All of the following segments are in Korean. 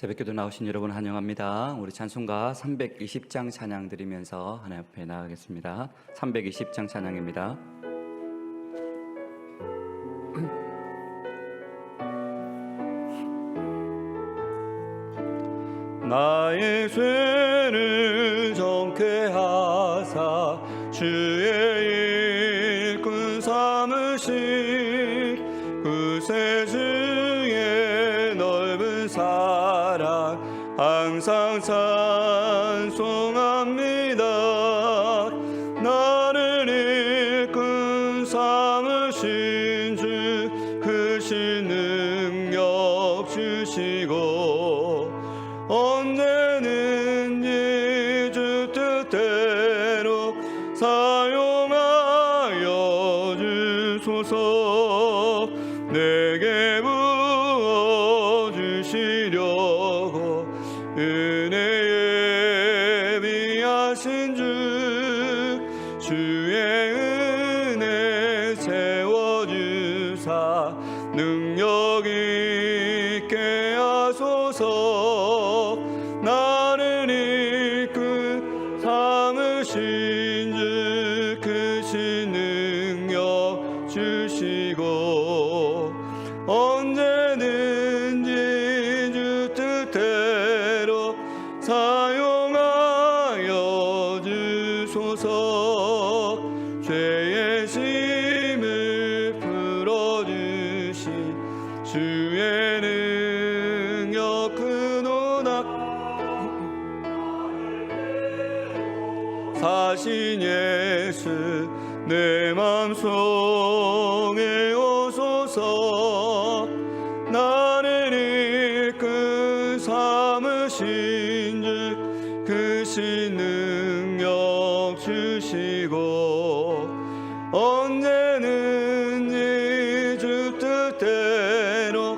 새벽기도 나오신 여러분 환영합니다. 우리 찬송가 320장 찬양 드리면서 하나님 앞에 나가겠습니다. 320장 찬양입니다. 나의 죄를 정케 하사 주의 일꾼 삼으신 구세 주의 넓은 사랑 항상 찬송합니다. 나를 일꾼 삼으신 주 크신 능력 주시고 언제든지 주 뜻대로 사용하여 주소서. 내게 부어주시려고 은혜에 비하신 주의 은혜 채워주사 능력 있게 하소서. 나를 이끌 삼으신 주 크신 능력 주시고 언제든지 주 뜻대로 사용하여 주소서. 죄의 짐을 풀어주시 주의 능력 크도다. 사신 예수 내 맘속에 오소서. 나를 이끌 삼으신 주 크신 능력 주시고 언제든지 주 뜻대로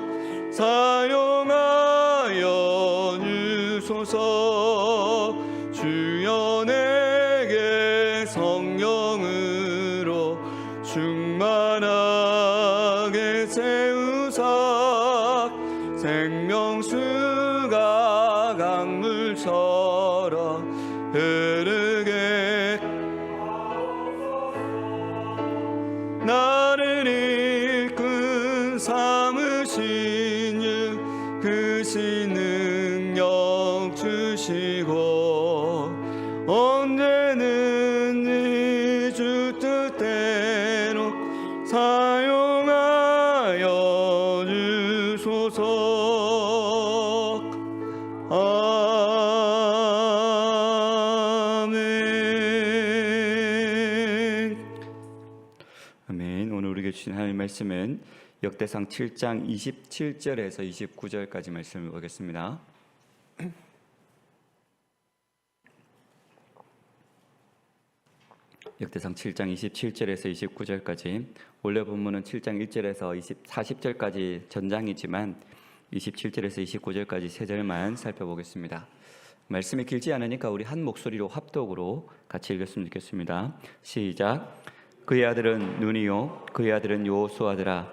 사용하여 주소서. 주여 내게 성령으로 충만하게 채우사 생명수가 강물처럼 흐르게 나를 이끌 삼으신 주 크신 능력 주시고 언제든지 주 뜻대로 사용하여 주소서. 아멘. 아멘. 오늘 우리에게 주신 하나님의 말씀은 역대상 7장 27절에서 29절까지 말씀을 보겠습니다. 역대상 7장 27절에서 29절까지 원래 본문은 7장 1절에서 40절까지 전장이지만 27절에서 29절까지 세 절만 살펴보겠습니다. 말씀이 길지 않으니까 우리 한 목소리로 합독으로 같이 읽었으면 좋겠습니다. 시작. 그의 아들은 눈이요 그의 아들은 여호수아더라.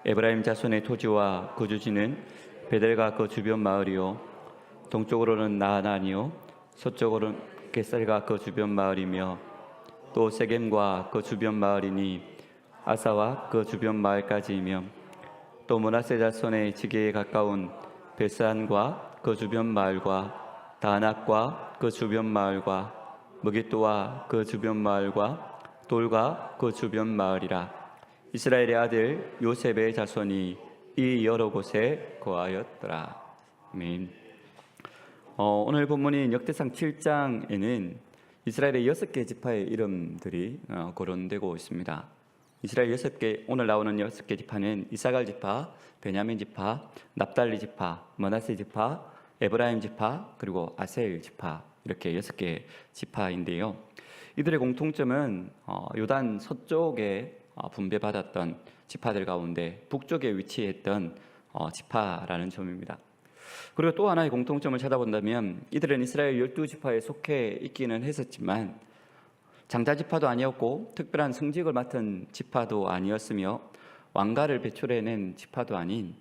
에브라임 자손의 토지와 그 주지는 베델과 그 주변 마을이요 동쪽으로는 나하나니요 서쪽으로는 겟살과 그 주변 마을이며 또 세겜과 그 주변 마을이니 아사와 그 주변 마을까지이며 또 므낫세 자손의 지게에 가까운 베스안과 그 주변 마을과 다낙과 그 주변 마을과 무깃도와 그 주변 마을과 돌과 그 주변 마을이라. 이스라엘의 아들 요셉의 자손이 이 여러 곳에 거하였더라. 아멘. 오늘 본문인 역대상 7장에는 이스라엘의 6개 지파의 이름들이 거론되고 있습니다. 이스라엘 6개, 오늘 나오는 6개 지파는 이사갈 지파, 베냐민 지파, 납달리 지파, 므낫세 지파, 에브라임 지파, 그리고 아셀 지파, 이렇게 6개 지파인데요. 이들의 공통점은 요단 서쪽에 분배받았던 지파들 가운데 북쪽에 위치했던 지파라는 점입니다. 그리고 또 하나의 공통점을 찾아본다면 이들은 이스라엘 12지파에 속해 있기는 했었지만 장자지파도 아니었고 특별한 승직을 맡은 지파도 아니었으며 왕가를 배출해낸 지파도 아닌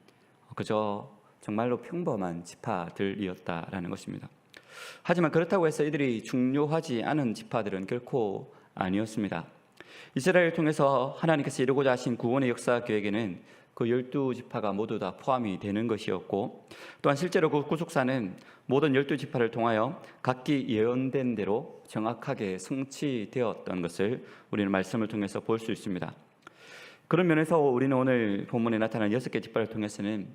그저 정말로 평범한 지파들이었다라는 것입니다. 하지만 그렇다고 해서 이들이 중요하지 않은 지파들은 결코 아니었습니다. 이스라엘을 통해서 하나님께서 이루고자 하신 구원의 역사 계획에는 그 12지파가 모두 다 포함이 되는 것이었고, 또한 실제로 그 구속사는 모든 12지파를 통하여 각기 예언된 대로 정확하게 성취되었던 것을 우리는 말씀을 통해서 볼 수 있습니다. 그런 면에서 우리는 오늘 본문에 나타난 6개 지파를 통해서는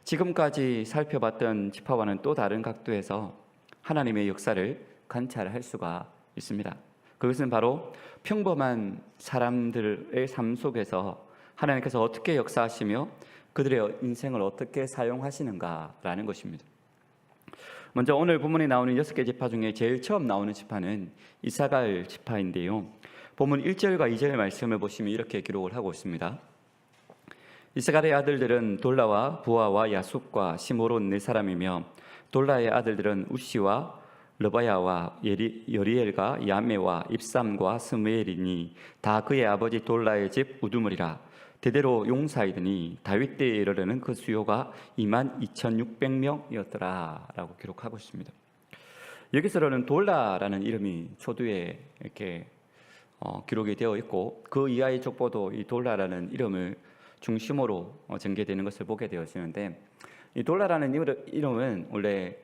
지금까지 살펴봤던 지파와는 또 다른 각도에서 하나님의 역사를 관찰할 수가 있습니다. 그것은 바로 평범한 사람들의 삶 속에서 하나님께서 어떻게 역사하시며 그들의 인생을 어떻게 사용하시는가라는 것입니다. 먼저 오늘 본문에 나오는 6개 지파 중에 제일 처음 나오는 지파는 이사갈 지파인데요. 본문 1절과 2절 말씀을 보시면 이렇게 기록을 하고 있습니다. 이사갈의 아들들은 돌라와 부아와 야숫과 시므론 네 사람이며, 돌라의 아들들은 우시와 르바야와 여리엘과 야메와 입삼과 스무엘이니 다 그의 아버지 돌라의 집 우두머리라. 대대로 용사이더니 다윗 때에 이르러는 그 수요가 22,600명이었더라 라고 기록하고 있습니다. 여기서는 돌라라는 이름이 초두에 이렇게 기록이 되어 있고, 그 이하의 족보도 이 돌라라는 이름을 중심으로 전개되는 것을 보게 되어지는데, 이 돌라라는 이름은 원래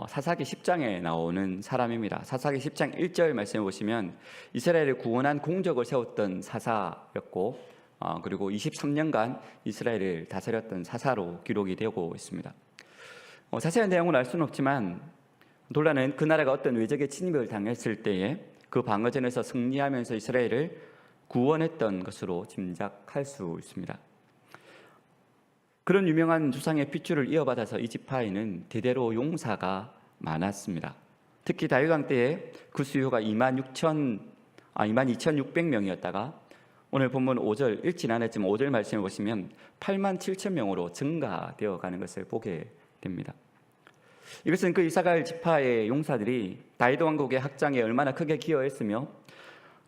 사사기 10장에 나오는 사람입니다. 사사기 10장 1절 말씀해 보시면 이스라엘을 구원한 공적을 세웠던 사사였고, 그리고 23년간 이스라엘을 다스렸던 사사로 기록이 되고 있습니다. 자세한 내용을 알 수는 없지만 돌라는 그 나라가 어떤 외적의 침입을 당했을 때에 그 방어전에서 승리하면서 이스라엘을 구원했던 것으로 짐작할 수 있습니다. 그런 유명한 주상의 핏줄을 이어받아서 이 지파에는 대대로 용사가 많았습니다. 특히 다윗 왕 때에 그 수요가 22,600명이었다가 오늘 본문 5절 읽진 않았지만 5절 말씀을 보시면 87,000명으로 증가되어 가는 것을 보게 됩니다. 이것은 그 이사갈 지파의 용사들이 다윗 왕국의 확장에 얼마나 크게 기여했으며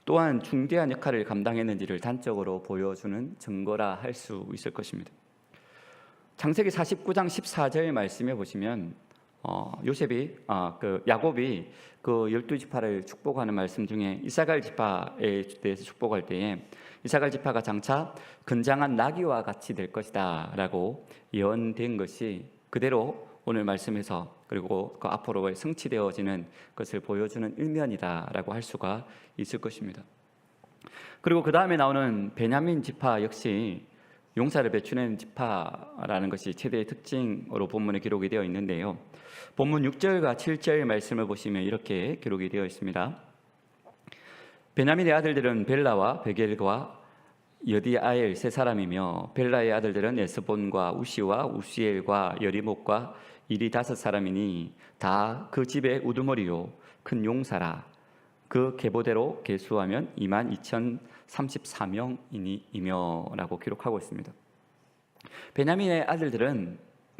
또한 중대한 역할을 감당했는지를 단적으로 보여주는 증거라 할 수 있을 것입니다. 창세기 49장 14절 말씀에 보시면 야곱이 그 12지파를 축복하는 말씀 중에 이사갈 지파에 대해서 축복할 때에 이사갈 지파가 장차 건장한 나귀와 같이 될 것이다 라고 예언된 것이 그대로 오늘 말씀에서 그리고 그 앞으로 성취되어지는 것을 보여주는 일면이다 라고 할 수가 있을 것입니다. 그리고 그 다음에 나오는 베냐민 지파 역시 용사를 배출하는 지파라는 것이 최대의 특징으로 본문에 기록이 되어 있는데요. 본문 6절과 7절 말씀을 보시면 이렇게 기록이 되어 있습니다. 베냐민의 아들들은 벨라와 베겔과 여디아엘 세 사람이며, 벨라의 아들들은 에스본과 우시와 우시엘과 여리목과 이리 5사람이니 다 그 집의 우두머리요 큰 용사라. 그 계보대로 계수하면 22,034명이며 라고 기록하고 있습니다. 베냐민의 아들들은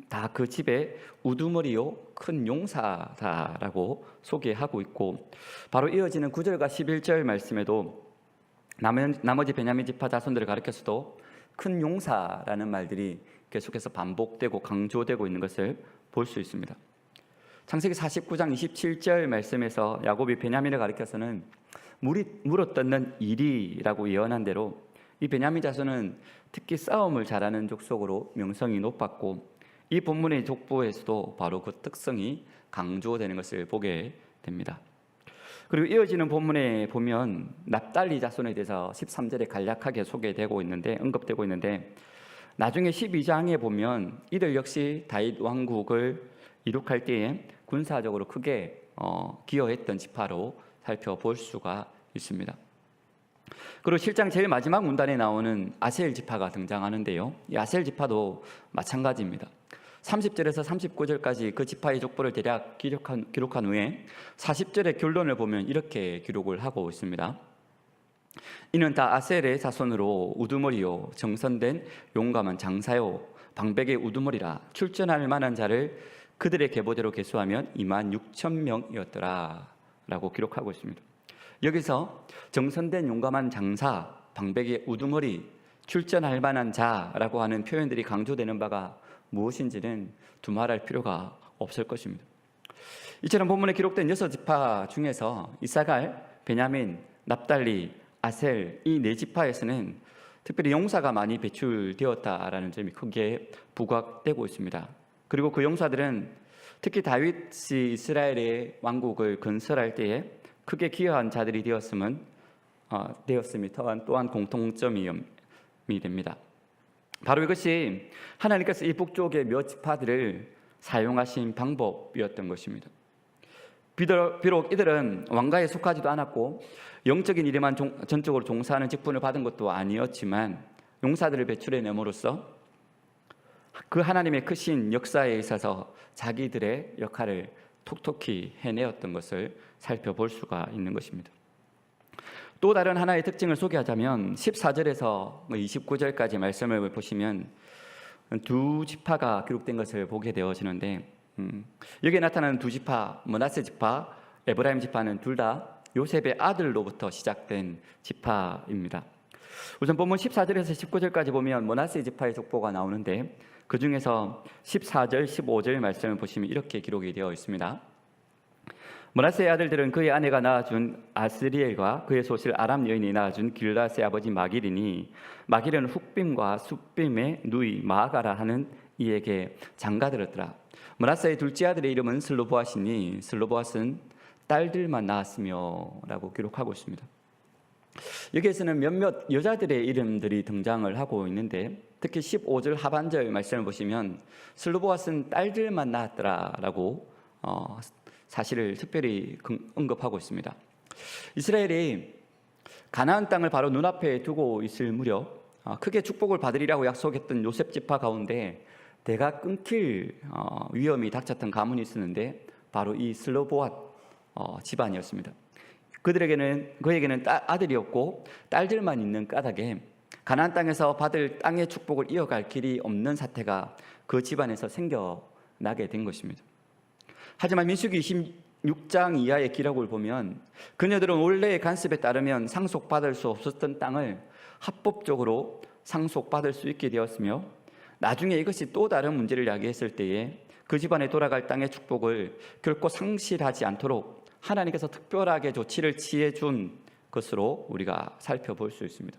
다 그 집의 우두머리요 큰 용사다라고 소개하고 있고, 바로 이어지는 9절과 11절 말씀에도 나머지 베냐민 지파 자손들을 가리켜서도 큰 용사라는 말들이 계속해서 반복되고 강조되고 있는 것을 볼 수 있습니다. 창세기 49장 27절 말씀에서 야곱이 베냐민을 가리켜서는 물어뜯는 일이라고 예언한 대로 이 베냐민 자손은 특히 싸움을 잘하는 족속으로 명성이 높았고, 이 본문의 족보에서도 바로 그 특성이 강조되는 것을 보게 됩니다. 그리고 이어지는 본문에 보면 납달리 자손에 대해서 13절에 간략하게 소개되고 있는데, 언급되고 있는데, 나중에 12장에 보면 이들 역시 다윗 왕국을 이룩할 때에 군사적으로 크게 기여했던 지파로 살펴볼 수가 있습니다. 그리고 실장 제일 마지막 문단에 나오는 아셀 지파가 등장하는데요. 이 아셀 지파도 마찬가지입니다. 30절에서 39절까지 그 지파의 족보를 대략 기록한 후에 40절의 결론을 보면 이렇게 기록을 하고 있습니다. 이는 다 아셀의 자손으로 우두머리요 정선된 용감한 장사요 방백의 우두머리라. 출전할 만한 자를 그들의 계보대로 계수하면 26,000명이었더라 라고 기록하고 있습니다. 여기서 정선된 용감한 장사, 방백의 우두머리, 출전할 만한 자라고 하는 표현들이 강조되는 바가 무엇인지는 두말할 필요가 없을 것입니다. 이처럼 본문에 기록된 6지파 중에서 이사갈, 베냐민, 납달리, 아셀 이 4지파에서는 특별히 용사가 많이 배출되었다라는 점이 크게 부각되고 있습니다. 그리고 그 용사들은 특히 다윗이 이스라엘의 왕국을 건설할 때에 크게 기여한 자들이 되었음이 또한 공통점이 됩니다. 바로 이것이 하나님께서 이 북쪽의 몇 지파들을 사용하신 방법이었던 것입니다. 비록 이들은 왕가에 속하지도 않았고 영적인 일에만 전적으로 종사하는 직분을 받은 것도 아니었지만 용사들을 배출해냄으로써 그 하나님의 크신 역사에 있어서 자기들의 역할을 톡톡히 해내었던 것을 살펴볼 수가 있는 것입니다. 또 다른 하나의 특징을 소개하자면 14절에서 29절까지 말씀을 보시면 두 지파가 기록된 것을 보게 되어지는데 여기에 나타나는 두 지파, 므낫세 지파, 에브라임 지파는 둘 다 요셉의 아들로부터 시작된 지파입니다. 우선 본문 14절에서 19절까지 보면 므낫세 지파의 족보가 나오는데 그 중에서 14절, 15절 말씀을 보시면 이렇게 기록이 되어 있습니다. 므낫세의 아들들은 그의 아내가 낳아준 아스리엘과 그의 소실 아람 여인이 낳아준 길라스의 아버지 마길이니 마길은 훅빔과 숫빔의 누이 마아가라 하는 이에게 장가들었더라. 므낫세의 둘째 아들의 이름은 슬로보앗이니 슬로보앗은 딸들만 낳았으며 라고 기록하고 있습니다. 여기에서는 몇몇 여자들의 이름들이 등장을 하고 있는데 특히 15절 하반절 말씀을 보시면 슬로보앗은 딸들만 낳았더라 라고 사실을 특별히 언급하고 있습니다. 이스라엘이 가나안 땅을 바로 눈앞에 두고 있을 무렵 크게 축복을 받으리라고 약속했던 요셉 지파 가운데 대가 끊길 위험이 닥쳤던 가문이 있었는데 바로 이 슬로보앗 집안이었습니다. 그에게는 아들이 없고 딸들만 있는 까닭에 가나안 땅에서 받을 땅의 축복을 이어갈 길이 없는 사태가 그 집안에서 생겨나게 된 것입니다. 하지만 민수기 26장 이하의 기록을 보면 그녀들은 원래의 간섭에 따르면 상속받을 수 없었던 땅을 합법적으로 상속받을 수 있게 되었으며 나중에 이것이 또 다른 문제를 야기했을 때에 그 집안에 돌아갈 땅의 축복을 결코 상실하지 않도록 하나님께서 특별하게 조치를 취해준 것으로 우리가 살펴볼 수 있습니다.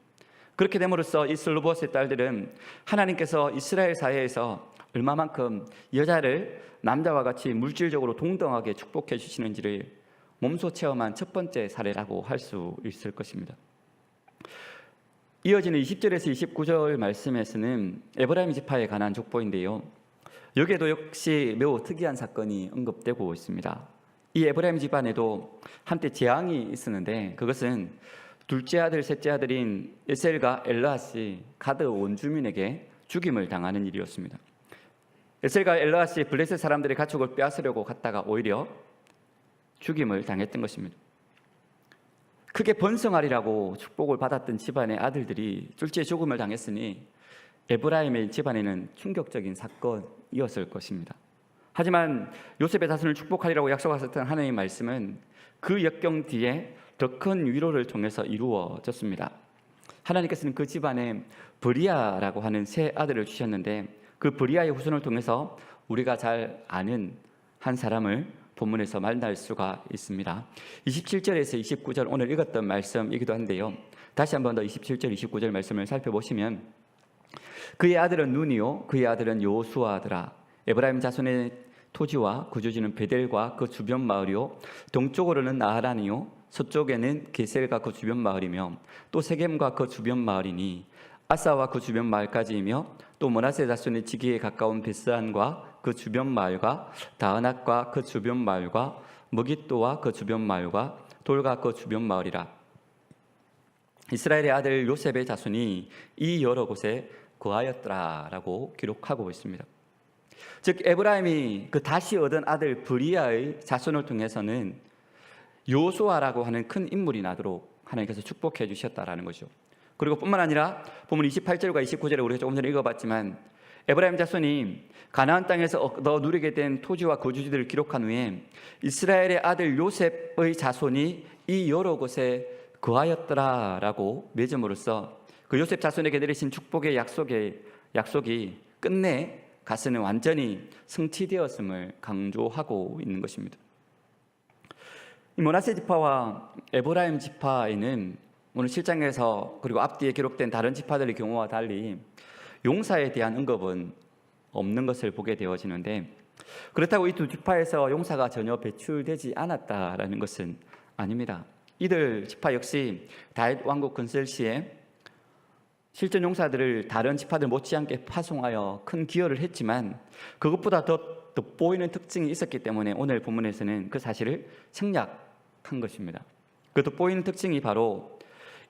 그렇게 됨으로써 이 슬로보앗의 딸들은 하나님께서 이스라엘 사회에서 얼마만큼 여자를 남자와 같이 물질적으로 동등하게 축복해 주시는지를 몸소 체험한 첫 번째 사례라고 할 수 있을 것입니다. 이어지는 20절에서 29절 말씀에서는 에브라임 지파에 관한 족보인데요. 여기에도 역시 매우 특이한 사건이 언급되고 있습니다. 이 에브라임 집안에도 한때 재앙이 있었는데 그것은 둘째 아들, 셋째 아들인 에셀과 엘르앗이 가드 원주민에게 죽임을 당하는 일이었습니다. 에셀과 엘르앗이 블레셋 사람들의 가축을 빼앗으려고 갔다가 오히려 죽임을 당했던 것입니다. 크게 번성하리라고 축복을 받았던 집안의 아들들이 둘째 죽음을 당했으니 에브라임의 집안에는 충격적인 사건이었을 것입니다. 하지만 요셉의 자손을 축복하리라고 약속하셨던 하나님의 말씀은 그 역경 뒤에 더 큰 위로를 통해서 이루어졌습니다. 하나님께서는 그 집안에 브리아라고 하는 세 아들을 주셨는데 그 브리아의 후손을 통해서 우리가 잘 아는 한 사람을 본문에서 만날 수가 있습니다. 27절에서 29절 오늘 읽었던 말씀이기도 한데요. 다시 한 번 더 27절, 29절 말씀을 살펴보시면 그의 아들은 눈이요 그의 아들은 요수아더라. 에브라임 자손의 토지와 구주지는 베델과 그 주변 마을이요 동쪽으로는 나하란이요 서쪽에는 게셀과 그 주변 마을이며 또 세겜과 그 주변 마을이니 아사와 그 주변 마을까지이며 또 므낫세 자손의 지기에 가까운 베스안과 그 주변 마을과 다은악과 그 주변 마을과 무깃도와 그 주변 마을과 돌과 그 주변 마을이라. 이스라엘의 아들 요셉의 자손이 이 여러 곳에 거하였더라라고 기록하고 있습니다. 즉 에브라임이 그 다시 얻은 아들 브리아의 자손을 통해서는 요수아라고 하는 큰 인물이 나도록 하나님께서 축복해 주셨다라는 것이죠. 그리고 뿐만 아니라 본문 28절과 29절에 우리가 조금 전에 읽어봤지만 에브라임 자손이 가나안 땅에서 얻어 누리게 된 토지와 거주지들을 기록한 후에 이스라엘의 아들 요셉의 자손이 이 여러 곳에 거하였더라라고 맺음으로써 그 요셉 자손에게 내리신 축복의 약속이 끝내 가스는 완전히 성취되었음을 강조하고 있는 것입니다. 이 므낫세 지파와 에브라임 지파에는 오늘 7장에서 그리고 앞뒤에 기록된 다른 지파들의 경우와 달리 용사에 대한 언급은 없는 것을 보게 되어지는데, 그렇다고 이 두 지파에서 용사가 전혀 배출되지 않았다라는 것은 아닙니다. 이들 지파 역시 다윗 왕국 건설 시에 실전 용사들을 다른 지파들 못지않게 파송하여 큰 기여를 했지만, 그것보다 더 돋보이는 특징이 있었기 때문에 오늘 본문에서는 그 사실을 생략한 것입니다. 그 돋보이는 특징이 바로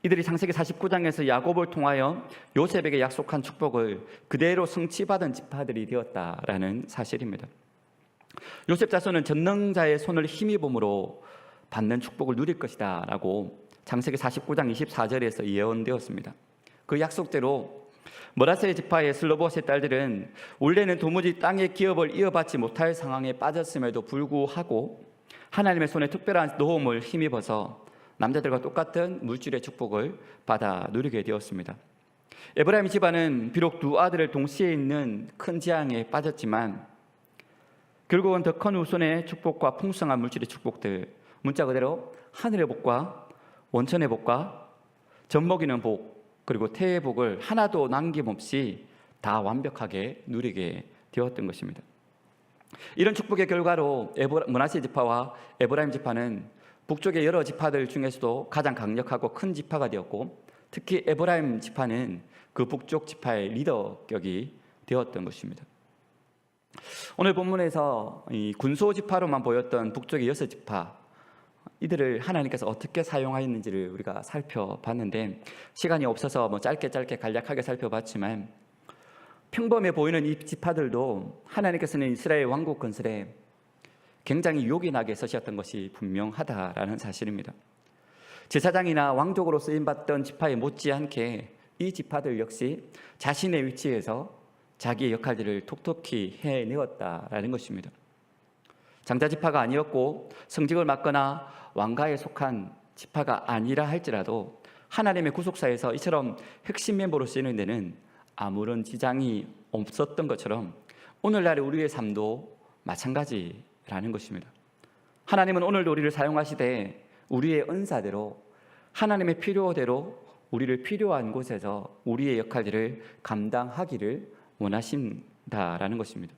이들이 창세기 49장에서 야곱을 통하여 요셉에게 약속한 축복을 그대로 성취받은 지파들이 되었다라는 사실입니다. 요셉 자손은 전능자의 손을 힘입음으로 받는 축복을 누릴 것이다 라고 창세기 49장 24절에서 예언되었습니다. 그 약속대로 므낫세 지파의 슬로봇의 딸들은 원래는 도무지 땅의 기업을 이어받지 못할 상황에 빠졌음에도 불구하고 하나님의 손에 특별한 도움을 힘입어서 남자들과 똑같은 물질의 축복을 받아 누리게 되었습니다. 에브라임 집안은 비록 두 아들을 동시에 있는 큰 재앙에 빠졌지만 결국은 더 큰 후손의 축복과 풍성한 물질의 축복들, 문자 그대로 하늘의 복과 원천의 복과 젖먹이는 복, 그리고 태의 복을 하나도 남김없이 다 완벽하게 누리게 되었던 것입니다. 이런 축복의 결과로 므낫세 지파와 에브라임 지파는 북쪽의 여러 지파들 중에서도 가장 강력하고 큰 지파가 되었고, 특히 에브라임 지파는 그 북쪽 지파의 리더격이 되었던 것입니다. 오늘 본문에서 이 군소 지파로만 보였던 북쪽의 6지파, 이들을 하나님께서 어떻게 사용하였는지를 우리가 살펴봤는데, 시간이 없어서 짧게 간략하게 살펴봤지만, 평범해 보이는 이 지파들도 하나님께서는 이스라엘 왕국 건설에 굉장히 요긴하게 서셨던 것이 분명하다라는 사실입니다. 제사장이나 왕족으로 쓰임받던 지파에 못지않게 이 지파들 역시 자신의 위치에서 자기의 역할들을 톡톡히 해내었다라는 것입니다. 장자 지파가 아니었고 성직을 맡거나 왕가에 속한 지파가 아니라 할지라도 하나님의 구속사에서 이처럼 핵심 멤버로 쓰이는 데는 아무런 지장이 없었던 것처럼 오늘날의 우리의 삶도 마찬가지라는 것입니다. 하나님은 오늘도 우리를 사용하시되 우리의 은사대로 하나님의 필요대로 우리를 필요한 곳에서 우리의 역할들을 감당하기를 원하신다라는 것입니다.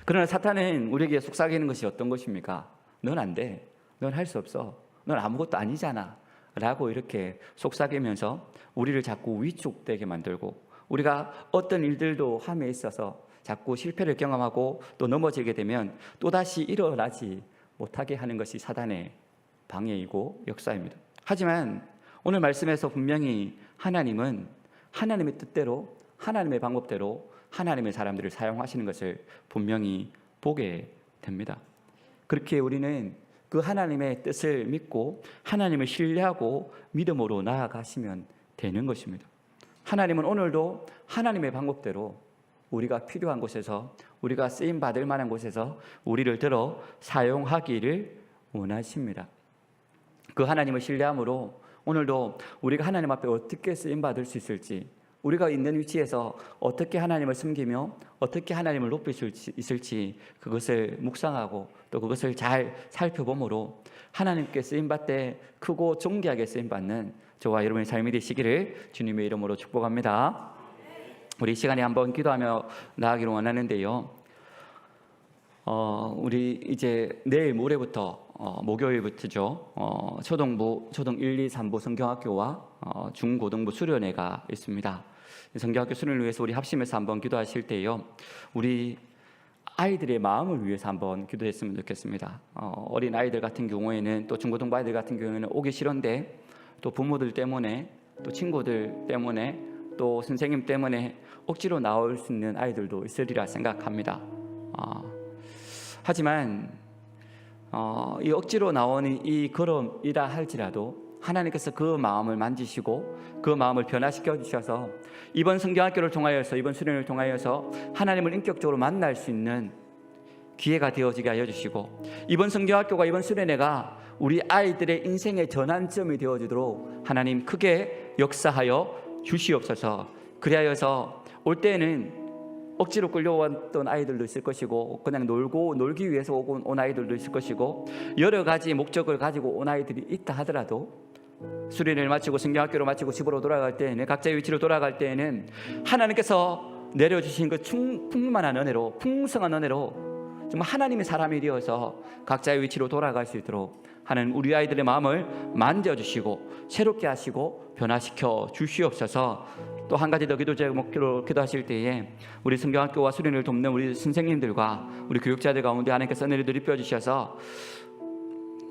그러나 사탄은 우리에게 속삭이는 것이 어떤 것입니까? 넌 안 돼, 넌 할 수 없어, 넌 아무것도 아니잖아 라고 이렇게 속삭이면서 우리를 자꾸 위축되게 만들고, 우리가 어떤 일들도 함에 있어서 자꾸 실패를 경험하고 또 넘어지게 되면 또다시 일어나지 못하게 하는 것이 사단의 방해이고 역사입니다. 하지만 오늘 말씀에서 분명히 하나님은 하나님의 뜻대로, 하나님의 방법대로 하나님의 사람들을 사용하시는 것을 분명히 보게 됩니다. 그렇게 우리는 그 하나님의 뜻을 믿고 하나님을 신뢰하고 믿음으로 나아가시면 되는 것입니다. 하나님은 오늘도 하나님의 방법대로 우리가 필요한 곳에서, 우리가 쓰임받을 만한 곳에서 우리를 들어 사용하기를 원하십니다. 그 하나님을 신뢰함으로 오늘도 우리가 하나님 앞에 어떻게 쓰임받을 수 있을지, 우리가 있는 위치에서 어떻게 하나님을 섬기며 어떻게 하나님을 높일 수 있을지 그것을 묵상하고 또 그것을 잘 살펴보므로 하나님께 쓰임받되 크고 존귀하게 쓰임받는 저와 여러분의 삶이 되시기를 주님의 이름으로 축복합니다. 우리 이 시간에 한번 기도하며 나아가기를 원하는데요. 우리 이제 내일 모레부터 목요일부터죠. 초등 1, 2, 3부 성경학교와 중고등부 수련회가 있습니다. 성경학교 수련을 위해서 우리 합심해서 한번 기도하실 때요, 우리 아이들의 마음을 위해서 한번 기도했으면 좋겠습니다. 어린 아이들 같은 경우에는, 또 중고등부 아이들 같은 경우에는 오기 싫은데 또 부모들 때문에, 또 친구들 때문에, 또 선생님 때문에 억지로 나올 수 있는 아이들도 있으리라 생각합니다. 하지만 이 억지로 나오는 이 걸음이라 할지라도 하나님께서 그 마음을 만지시고 그 마음을 변화시켜 주셔서 이번 성경학교를 통하여서, 이번 수련을 통하여서 하나님을 인격적으로 만날 수 있는 기회가 되어지게 하여 주시고, 이번 성경학교가, 이번 수련회가 우리 아이들의 인생의 전환점이 되어지도록 하나님 크게 역사하여 주시옵소서. 그리하여서 올 때에는 억지로 끌려왔던 아이들도 있을 것이고 그냥 놀기 위해서 온 아이들도 있을 것이고 여러 가지 목적을 가지고 온 아이들이 있다 하더라도 수련회를 마치고 성경학교를 마치고 집으로 돌아갈 때에는 각자의 위치로 돌아갈 때에는 하나님께서 내려주신 그 풍만한 은혜로 풍성한 은혜로 정말 하나님의 사람이 되어서 각자의 위치로 돌아갈 수 있도록 하는 우리 아이들의 마음을 만져주시고 새롭게 하시고 변화시켜 주시옵소서. 또 한 가지 더 기도 제목으로 기도하실 때에 우리 성경학교와 수련회를 돕는 우리 선생님들과 우리 교육자들 가운데 하나님께서 은혜를 입혀 주셔서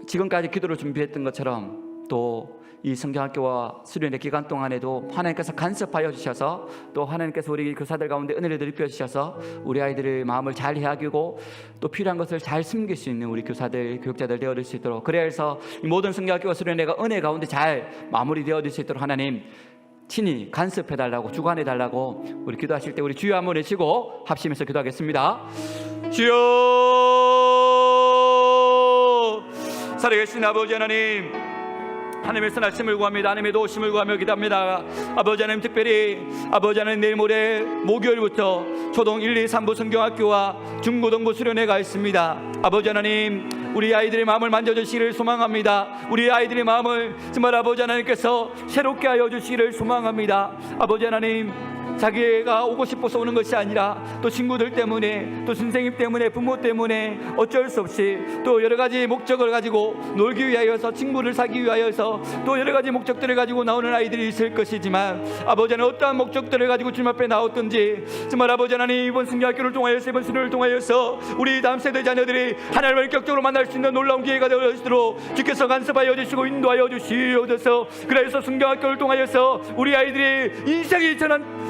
지금까지 기도를 준비했던 것처럼 또 이 성경학교와 수련회 기간 동안에도 하나님께서 간섭하여 주셔서 또 하나님께서 우리 교사들 가운데 은혜를 입혀 주셔서 우리 아이들의 마음을 잘 이해하고 또 필요한 것을 잘 숨길 수 있는 우리 교사들 교육자들 되어질 수 있도록, 그래야 해서 이 모든 성경학교와 수련회가 은혜 가운데 잘 마무리되어질 수 있도록 하나님 친히 간섭해달라고 주관해달라고 우리 기도하실 때 우리 주여 한번 외치고 합심해서 기도하겠습니다. 주여, 살아계신 아버지 하나님, 하나님의 선하심을 구합니다. 하나님의 도우심을 구하며 기도합니다. 아버지 하나님, 특별히 아버지 하나님 내일 모레 목요일부터 초등 1, 2, 3부 성경학교와 중고등부 수련회가 있습니다. 아버지 하나님, 우리 아이들의 마음을 만져주시기를 소망합니다. 우리 아이들의 마음을 정말 아버지 하나님께서 새롭게 하여 주시기를 소망합니다. 아버지 하나님, 자기가 오고 싶어서 오는 것이 아니라 또 친구들 때문에 또 선생님 때문에 부모 때문에 어쩔 수 없이 또 여러 가지 목적을 가지고 놀기 위하여서 친구를 사기 위하여서 또 여러 가지 목적들을 가지고 나오는 아이들이 있을 것이지만 아버지 하나님, 어떠한 목적들을 가지고 주님 앞에 나왔든지 정말 아버지 하나님 이번 성경학교를 통하여서 이번 수련을 통하여서 우리 다음 세대 자녀들이 하나님을 인격적으로 만날 수 있는 놀라운 기회가 되어지도록 주께서 간섭하여 주시고 인도하여 주시옵소서. 그래서 성경학교를 통하여서 우리 아이들이 인생이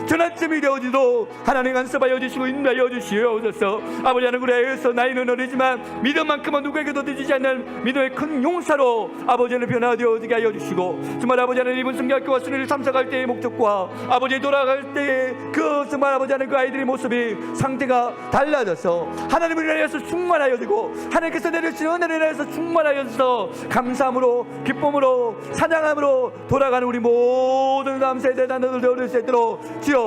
전환점이 되어지도록 하나님 간섭하여 주시고 인도하여 주시옵소서. 아버지 하나님, 그래서 나이는 어리지만 믿음만큼은 누구에게도 늦지 않는 믿음의 큰 용사로 아버지 하나님 변화되어지게 하여 주시고 정말 아버지 하나님 이번 성경학교와 수련회를 참석할 때의 목적과 아버지 돌아갈 때의 그 정말 아버지 하나님 그 아이들의 모습이 상태가 달라져서 하나님을 인하여서 충만하여지고 하나님께서 내려주신 은혜를 인하여서 충만하여서 감사함으로 기쁨으로 찬양함으로 돌아가는 우리 모든 다음 세대 자녀들 되어질 수 있도록 주여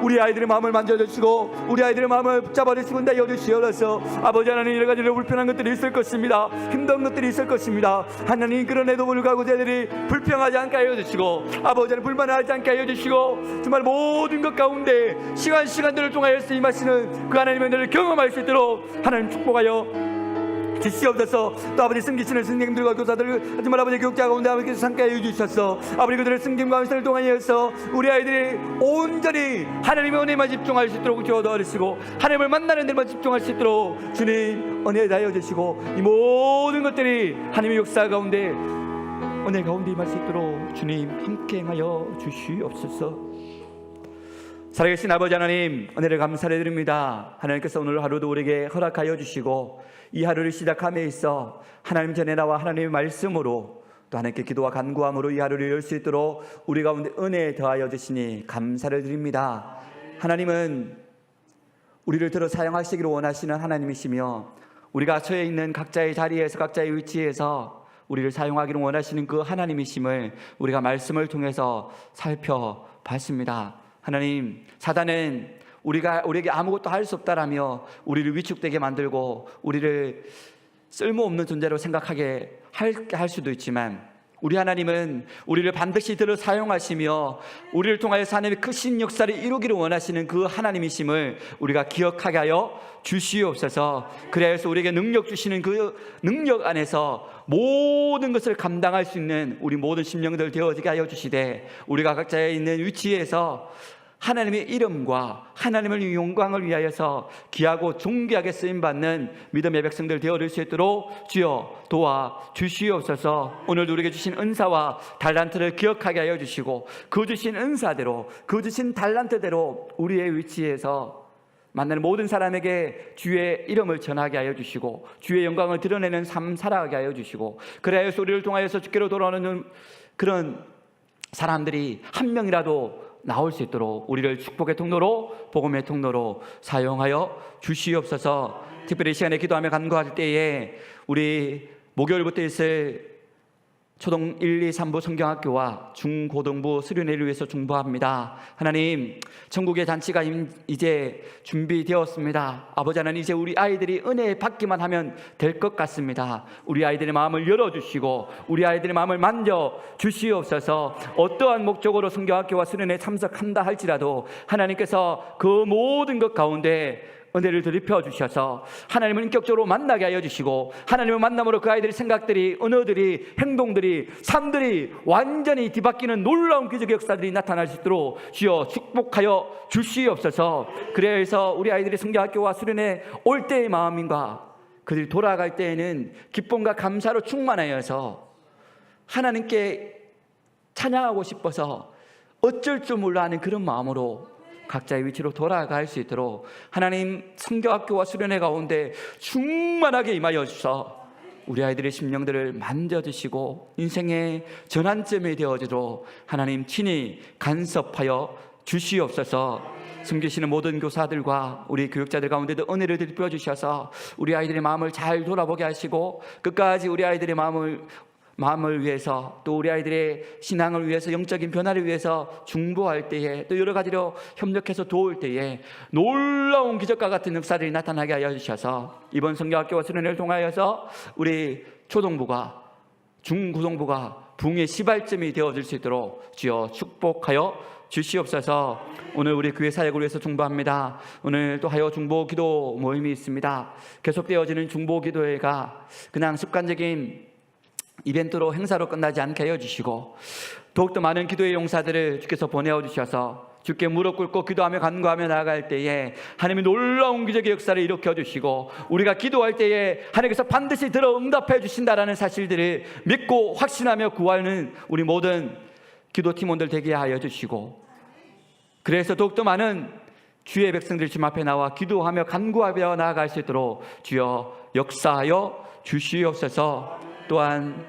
우리 아이들의 마음을 만져주시고 우리 아이들의 마음을 붙잡아주시고 인도하여 주시옵소서. 아버지 하나님, 여러 가지 불편한 것들이 있을 것입니다. 힘든 것들이 있을 것입니다. 하나님, 그런에도 불구하고 저희들이 불평하지 않게 하여 주시고 아버지 하나님 불만하지 않게 하여 주시고 정말 모든 것 가운데 시간들을 통하여서 임하시는 그 하나님의 은혜를 경험할 수 있도록 하나님 축복하여 주시옵소서. 또 아버지 섬기시는 선생님들과 교사들 하지만 아버지 교육자 가운데 아버지께서 함께하여 주셔서 아버지 그들의 섬김과 감사를 통하여서 우리 아이들이 온전히 하나님의 은혜만 집중할 수 있도록 도와주시고 하나님을 만나는 데만 집중할 수 있도록 주님 은혜 다하여 주시고 이 모든 것들이 하나님의 역사 가운데 은혜 가운데 임할 수 있도록 주님 함께 행하여 주시옵소서. 살아계신 아버지 하나님, 은혜를 감사를 드립니다. 하나님께서 오늘 하루도 우리에게 허락하여 주시고 이 하루를 시작함에 있어 하나님 전에 나와 하나님의 말씀으로 또 하나님께 기도와 간구함으로 이 하루를 열 수 있도록 우리 가운데 은혜 더하여 주시니 감사를 드립니다. 하나님은 우리를 들어 사용하시기를 원하시는 하나님이시며 우리가 처해 있는 각자의 자리에서 각자의 위치에서 우리를 사용하기를 원하시는 그 하나님이심을 우리가 말씀을 통해서 살펴봤습니다. 하나님, 사단은 우리에게 아무것도 할 수 없다라며 우리를 위축되게 만들고 우리를 쓸모없는 존재로 생각하게 할 수도 있지만 우리 하나님은 우리를 반드시 들어 사용하시며 우리를 통하여서 하나님의 크신 역사를 이루기를 원하시는 그 하나님이심을 우리가 기억하게 하여 주시옵소서. 그래서 우리에게 능력 주시는 그 능력 안에서 모든 것을 감당할 수 있는 우리 모든 심령들 되어지게 하여 주시되 우리가 각자에 있는 위치에서 하나님의 이름과 하나님의 영광을 위하여서 귀하고 존귀하게 쓰임받는 믿음의 백성들 되어질 수 있도록 주여 도와 주시옵소서. 오늘도 우리에게 주신 은사와 달란트를 기억하게 하여 주시고 그 주신 은사대로 그 주신 달란트대로 우리의 위치에서 만나는 모든 사람에게 주의 이름을 전하게 하여 주시고 주의 영광을 드러내는 삶 살아가게 하여 주시고 그래야 우리를 통하여서 주께로 돌아오는 그런 사람들이 한 명이라도 나올 수 있도록 우리를 축복의 통로로 복음의 통로로 사용하여 주시옵소서. 특별히 이 시간에 기도하며 간구할 때에 우리 목요일부터 있을 초등 1, 2, 3부 성경학교와 중고등부 수련회를 위해서 중보합니다. 하나님, 천국의 잔치가 이제 준비되었습니다. 아버지 하나님, 이제 우리 아이들이 은혜 받기만 하면 될 것 같습니다. 우리 아이들의 마음을 열어주시고 우리 아이들의 마음을 만져주시옵소서. 어떠한 목적으로 성경학교와 수련회에 참석한다 할지라도 하나님께서 그 모든 것 가운데 은혜를 더입혀 주셔서 하나님을 인격적으로 만나게 하여 주시고, 하나님을 만남으로 그 아이들의 생각들이, 언어들이, 행동들이, 삶들이 완전히 뒤바뀌는 놀라운 기적의 역사들이 나타날 수 있도록 주여 축복하여 주시옵소서. 그래서 우리 아이들이 성경학교와 수련회 올 때의 마음인가, 그들이 돌아갈 때에는 기쁨과 감사로 충만하여서 하나님께 찬양하고 싶어서 어쩔 줄 몰라 하는 그런 마음으로 각자의 위치로 돌아갈 수 있도록 하나님 성경학교와 수련회 가운데 충만하게 임하여 주셔서 우리 아이들의 심령들을 만져주시고 인생의 전환점이 되어지도록 하나님 친히 간섭하여 주시옵소서. 섬기시는 모든 교사들과 우리 교육자들 가운데도 은혜를 더입혀 주셔서 우리 아이들의 마음을 잘 돌아보게 하시고 끝까지 우리 아이들의 마음을 위해서, 또 우리 아이들의 신앙을 위해서, 영적인 변화를 위해서 중보할 때에, 또 여러 가지로 협력해서 도울 때에 놀라운 기적과 같은 역사들이 나타나게 하여 주셔서 이번 성경학교와 수련회를 통하여서 우리 초등부가, 중고등부가 붕의 시발점이 되어질 수 있도록 주여 축복하여 주시옵소서. 오늘 우리 교회 사역을 위해서 중보합니다. 오늘 또 하여 중보 기도 모임이 있습니다. 계속되어지는 중보 기도회가 그냥 습관적인 이벤트로, 행사로 끝나지 않게 하여 주시고, 더욱더 많은 기도의 용사들을 주께서 보내어 주셔서 주께 무릎 꿇고 기도하며 간구하며 나아갈 때에 하나님이 놀라운 기적의 역사를 일으켜 주시고, 우리가 기도할 때에 하나님께서 반드시 들어 응답해 주신다라는 사실들을 믿고 확신하며 구하는 우리 모든 기도 팀원들 되게 하여 주시고, 그래서 더욱더 많은 주의 백성들이 주님 앞에 나와 기도하며 간구하며 나아갈 수 있도록 주여 역사하여 주시옵소서. 또한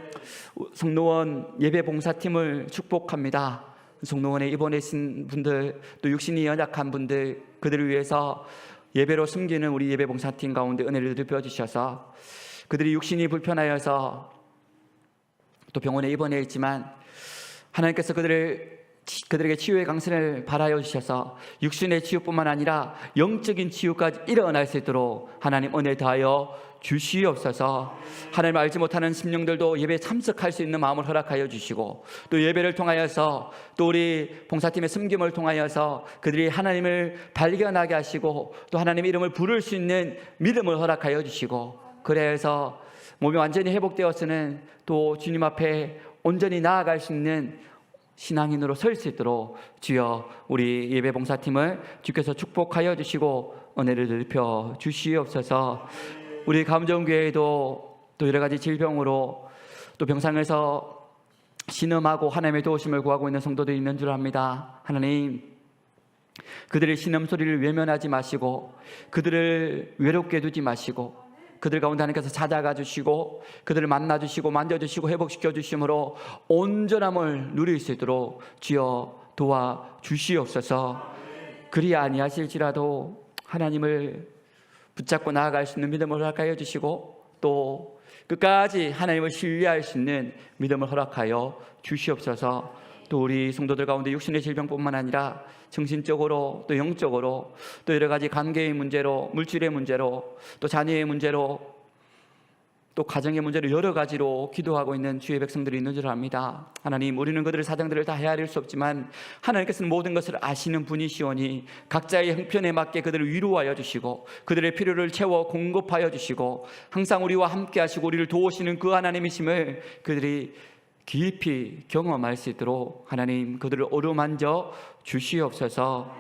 성노원 예배봉사팀을 축복합니다. 성노원에 입원하신 분들, 또 육신이 연약한 분들, 그들을 위해서 예배로 숨기는 우리 예배봉사팀 가운데 은혜를 더입혀 주셔서 그들이 육신이 불편하여서 또 병원에 입원해 있지만 하나님께서 그들에게 치유의 강선을 발하여 주셔서 육신의 치유뿐만 아니라 영적인 치유까지 일어날 수 있도록 하나님 은혜 다하여 주시옵소서. 하나님 알지 못하는 심령들도 예배에 참석할 수 있는 마음을 허락하여 주시고, 또 예배를 통하여서, 또 우리 봉사팀의 섬김을 통하여서 그들이 하나님을 발견하게 하시고 또 하나님의 이름을 부를 수 있는 믿음을 허락하여 주시고, 그래서 몸이 완전히 회복되었으면 또 주님 앞에 온전히 나아갈 수 있는 신앙인으로 설 수 있도록 주여 우리 예배봉사팀을 주께서 축복하여 주시고 은혜를 넓혀 주시옵소서. 우리 감정교회도 또 여러 가지 질병으로 또 병상에서 신음하고 하나님의 도우심을 구하고 있는 성도들이 있는 줄 압니다. 하나님, 그들의 신음소리를 외면하지 마시고 그들을 외롭게 두지 마시고 그들 가운데 하나님께서 찾아가 주시고 그들을 만나 주시고 만져주시고 회복시켜 주심으로 온전함을 누릴 수 있도록 주여 도와 주시옵소서. 그리 아니하실지라도 하나님을 붙잡고 나아갈 수 있는 믿음을 허락하여 주시고 또 끝까지 하나님을 신뢰할 수 있는 믿음을 허락하여 주시옵소서. 또 우리 성도들 가운데 육신의 질병뿐만 아니라 정신적으로 또 영적으로 또 여러 가지 관계의 문제로, 물질의 문제로, 또 자녀의 문제로, 또 가정의 문제로 여러 가지로 기도하고 있는 주의 백성들이 있는 줄 압니다. 하나님, 우리는 그들의 사정들을 다 헤아릴 수 없지만 하나님께서는 모든 것을 아시는 분이시오니 각자의 형편에 맞게 그들을 위로하여 주시고 그들의 필요를 채워 공급하여 주시고 항상 우리와 함께 하시고 우리를 도우시는 그 하나님이심을 그들이 깊이 경험할 수 있도록 하나님 그들을 어루만져 주시옵소서.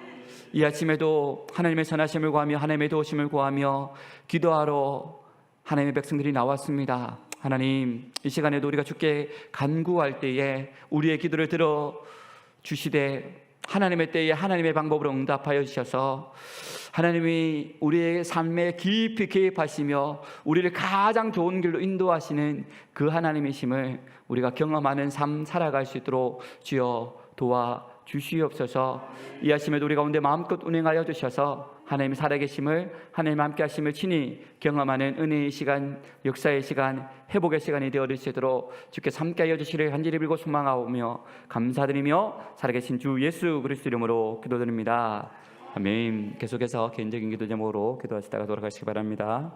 이 아침에도 하나님의 선하심을 구하며 하나님의 도우심을 구하며 기도하러 하나님의 백성들이 나왔습니다. 하나님, 이 시간에도 우리가 주께 간구할 때에 우리의 기도를 들어주시되 하나님의 때에 하나님의 방법으로 응답하여 주셔서 하나님이 우리의 삶에 깊이 개입하시며 우리를 가장 좋은 길로 인도하시는 그 하나님이심을 우리가 경험하는 삶 살아갈 수 있도록 주여 도와 주시옵소서. 이 아침에도 우리 가운데 마음껏 운행하여 주셔서 하나님 살아계심을, 하나님 함께 하심을 친히 경험하는 은혜의 시간, 역사의 시간, 회복의 시간이 되어질 수 있도록 주께서 함께하여 주시를 간절히 빌고 소망하오며 감사드리며 살아계신 주 예수 그리스도 이름으로 기도드립니다. 아멘. 계속해서 개인적인 기도 제목으로 기도하시다가 돌아가시기 바랍니다.